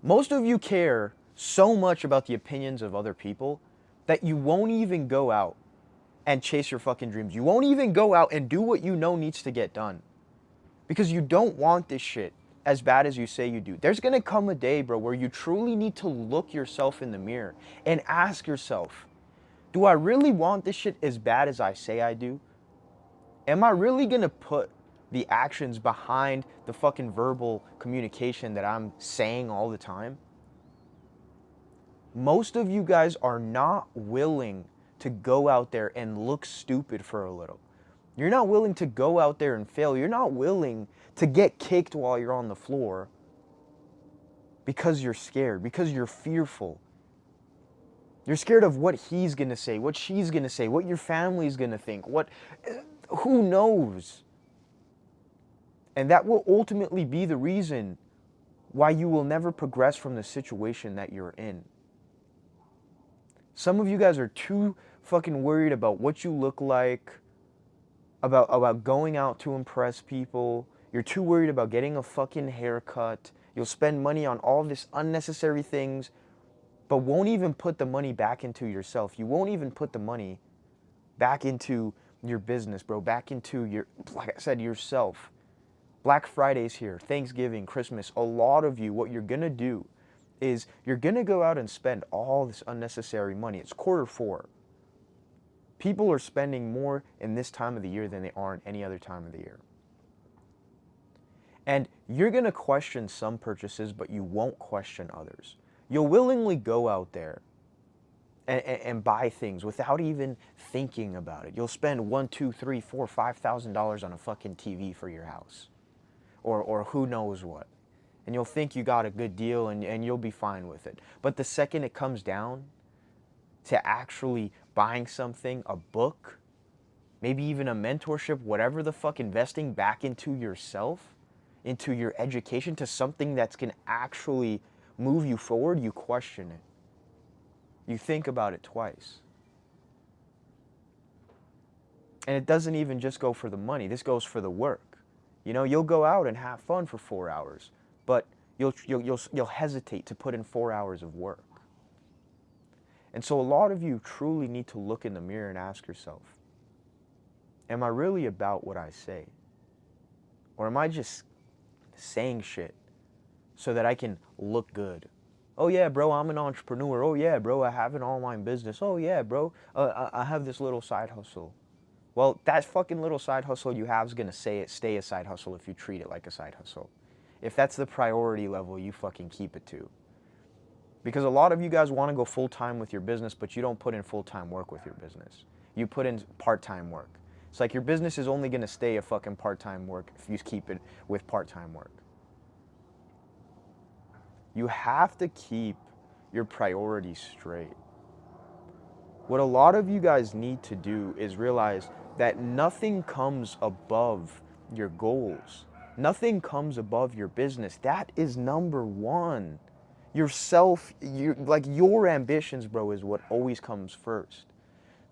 Most of you care so much about the opinions of other people that you won't even go out and chase your fucking dreams. You won't even go out and do what you know needs to get done because you don't want this shit as bad as you say you do. There's gonna come a day, bro, where you truly need to look yourself in the mirror and ask yourself, do I really want this shit as bad as I say I do? Am I really gonna put the actions behind the fucking verbal communication that I'm saying all the time? Most of you guys are not willing to go out there and look stupid for a little. You're not willing to go out there and fail. You're not willing to get kicked while you're on the floor because you're scared, because you're fearful. You're scared of what he's gonna say, what she's gonna say, what your family's gonna think, who knows? And that will ultimately be the reason why you will never progress from the situation that you're in. Some of you guys are too fucking worried about what you look like, about going out to impress people. You're too worried about getting a fucking haircut. You'll spend money on all this unnecessary things, but won't even put the money back into yourself. You won't even put the money back into your business, bro. Back into your, like I said, yourself. Black Friday's here, Thanksgiving, Christmas. A lot of you, what you're gonna do is you're gonna go out and spend all this unnecessary money. It's Q4. People are spending more in this time of the year than they are in any other time of the year. And you're gonna question some purchases, but you won't question others. You'll willingly go out there and buy things without even thinking about it. You'll spend $1, 2, 3, 4, $5,000 on a fucking TV for your house, or who knows what. And you'll think you got a good deal and you'll be fine with it. But the second it comes down to actually buying something, a book, maybe even a mentorship, whatever the fuck, investing back into yourself, into your education, to something that's gonna actually move you forward, you question it. You think about it twice. And it doesn't even just go for the money. This goes for the work. You know, you'll go out and have fun for 4 hours, but you'll hesitate to put in 4 hours of work. And so a lot of you truly need to look in the mirror and ask yourself, am I really about what I say? Or am I just saying shit so that I can look good? Oh yeah, bro, I'm an entrepreneur. Oh yeah, bro, I have an online business. Oh yeah, bro, I have this little side hustle. Well, that fucking little side hustle you have is gonna stay a side hustle if you treat it like a side hustle. If that's the priority level you fucking keep it to. Because a lot of you guys want to go full time with your business, but you don't put in full time work with your business. You put in part time work. It's like your business is only gonna stay a fucking part time work if you keep it with part time work. You have to keep your priorities straight. What a lot of you guys need to do is realize that nothing comes above your goals. Nothing comes above your business. That is number one. Yourself, your ambitions, bro, is what always comes first.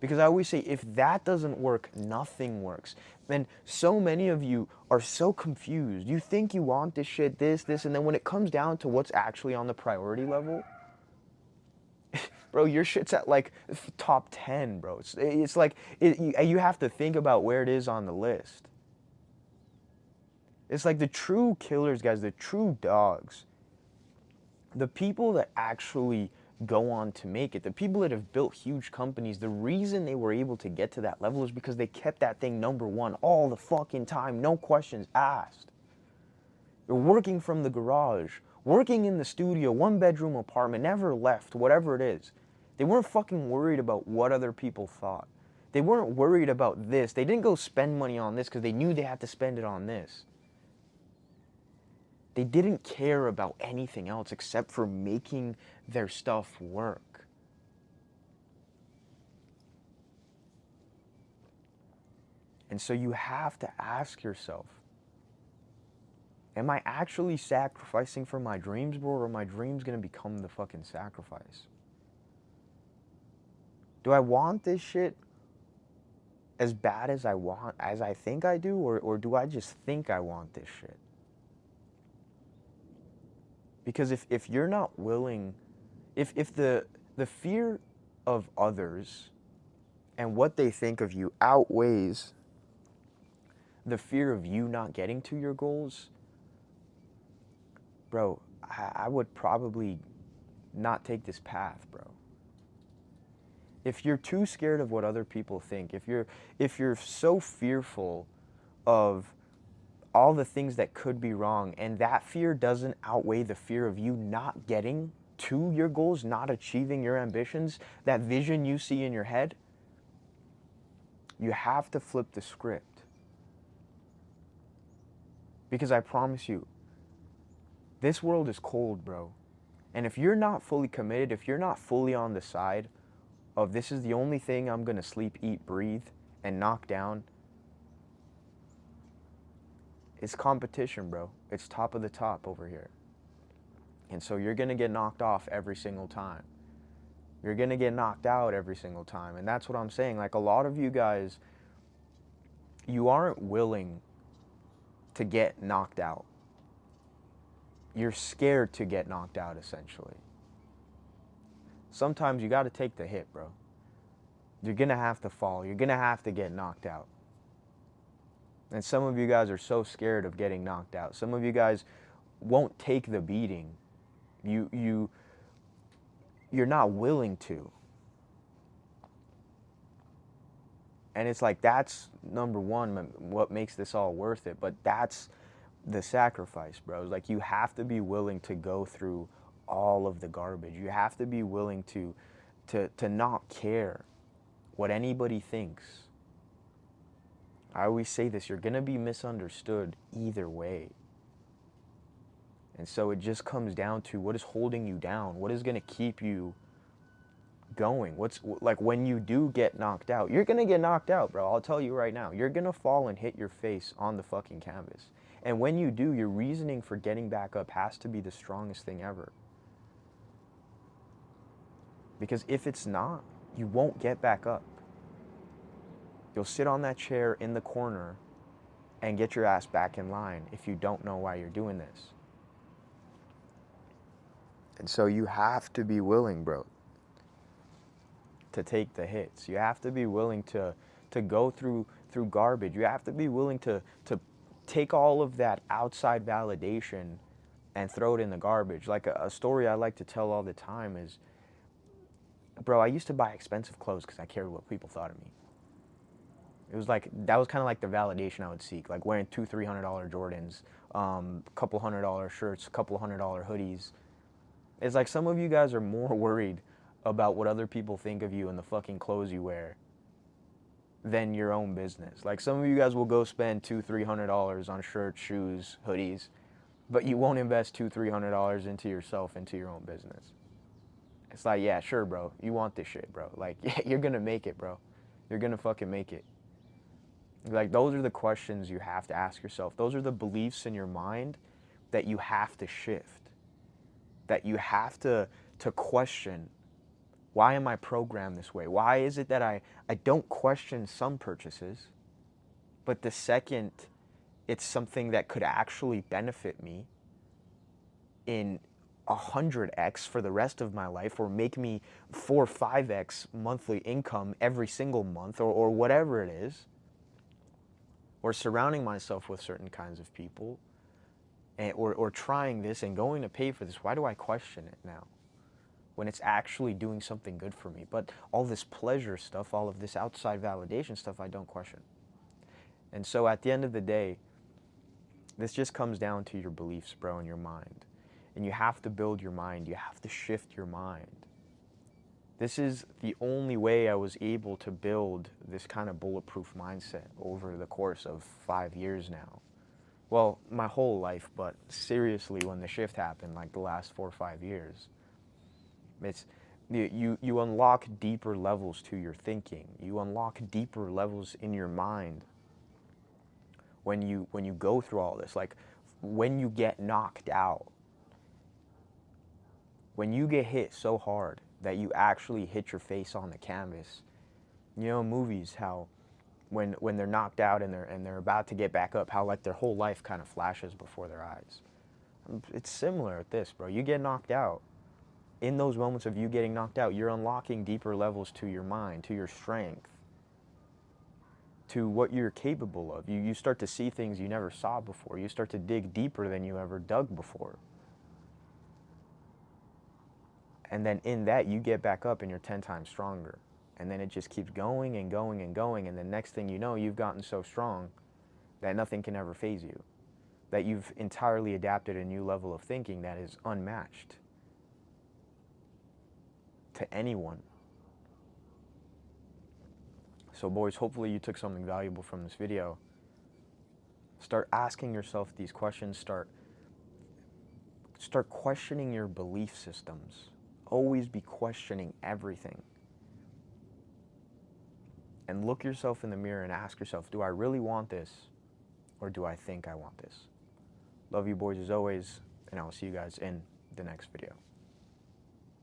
Because I always say, if that doesn't work, nothing works. And so many of you are so confused. You think you want this shit, this, and then when it comes down to what's actually on the priority level, bro, your shit's at like top 10, bro. It's like you have to think about where it is on the list. It's like the true killers, guys, the true dogs, the people that actually go on to make it, the people that have built huge companies, the reason they were able to get to that level is because they kept that thing number one all the fucking time, no questions asked. They're working from the garage, working in the studio, 1 bedroom apartment, never left, whatever it is. They weren't fucking worried about what other people thought. They weren't worried about this. They didn't go spend money on this because they knew they had to spend it on this. They didn't care about anything else except for making their stuff work. And so you have to ask yourself, am I actually sacrificing for my dreams, bro, or are my dreams gonna become the fucking sacrifice? Do I want this shit as bad as I think I do, or do I just think I want this shit? Because if you're not willing, if the fear of others and what they think of you outweighs the fear of you not getting to your goals, bro, I would probably not take this path, bro. If you're too scared of what other people think, if you're so fearful of all the things that could be wrong, and that fear doesn't outweigh the fear of you not getting to your goals, not achieving your ambitions, that vision you see in your head, you have to flip the script. Because I promise you, this world is cold, bro. And if you're not fully committed, if you're not fully on the side of this is the only thing I'm gonna sleep, eat, breathe, and knock down, it's competition, bro. It's top of the top over here. And so you're gonna get knocked off every single time. You're gonna get knocked out every single time. And that's what I'm saying. Like, a lot of you guys, you aren't willing to get knocked out. You're scared to get knocked out, essentially. Sometimes you gotta take the hit, bro. You're gonna have to fall. You're gonna have to get knocked out. And some of you guys are so scared of getting knocked out. Some of you guys won't take the beating. You're not willing to. And it's like, that's number one, what makes this all worth it. But that's the sacrifice, bro. It's like, you have to be willing to go through all of the garbage. You have to be willing to not care what anybody thinks. I always say this, you're gonna be misunderstood either way. And so it just comes down to what is holding you down, what is gonna keep you going. What's like, when you do get knocked out, you're gonna get knocked out, bro. I'll tell you right now, you're gonna fall and hit your face on the fucking canvas. And when you do, your reasoning for getting back up has to be the strongest thing ever. Because if it's not, you won't get back up. You'll sit on that chair in the corner and get your ass back in line if you don't know why you're doing this. And so you have to be willing, bro, to take the hits. You have to be willing to go through garbage. You have to be willing to take all of that outside validation and throw it in the garbage. Like, a story I like to tell all the time is, bro, I used to buy expensive clothes because I cared what people thought of me. It was like, that was kind of like the validation I would seek, like wearing $200-$300 Jordans, couple $100 shirts, couple $100 hoodies. It's like, some of you guys are more worried about what other people think of you and the fucking clothes you wear than your own business. Like, some of you guys will go spend $200-$300 on shirts, shoes, hoodies, but you won't invest $200-$300 into yourself, into your own business. It's like, yeah, sure, bro, you want this shit, bro. Like, yeah, you're gonna make it, bro. You're gonna fucking make it. Like, those are the questions you have to ask yourself. Those are the beliefs in your mind that you have to shift, that you have to question. Why am I programmed this way? Why is it that I don't question some purchases, but the second it's something that could actually benefit me in 100x for the rest of my life, or make me 4 or 5x monthly income every single month, or whatever it is, or surrounding myself with certain kinds of people, or trying this and going to pay for this, why do I question it now when it's actually doing something good for me? But all this pleasure stuff, all of this outside validation stuff, I don't question. And so at the end of the day, this just comes down to your beliefs, bro, in your mind. And you have to build your mind. You have to shift your mind. This is the only way I was able to build this kind of bulletproof mindset over the course of 5 years now. Well, my whole life, but seriously, when the shift happened, like the last 4 or 5 years, it's you unlock deeper levels to your thinking. You unlock deeper levels in your mind when you go through all this. Like, when you get knocked out, when you get hit so hard that you actually hit your face on the canvas. You know, movies, how when they're knocked out and they're about to get back up, how like their whole life kind of flashes before their eyes. It's similar at this, bro. You get knocked out. In those moments of you getting knocked out, you're unlocking deeper levels to your mind, to your strength, to what you're capable of. You start to see things you never saw before. You start to dig deeper than you ever dug before. And then in that, you get back up and you're 10 times stronger. And then it just keeps going and going and going. And the next thing you know, you've gotten so strong that nothing can ever faze you. That you've entirely adapted a new level of thinking that is unmatched to anyone. So boys, hopefully you took something valuable from this video. Start asking yourself these questions. Start questioning your belief systems. Always be questioning everything. And look yourself in the mirror and ask yourself, do I really want this? Or do I think I want this? Love you boys as always, and I will see you guys in the next video.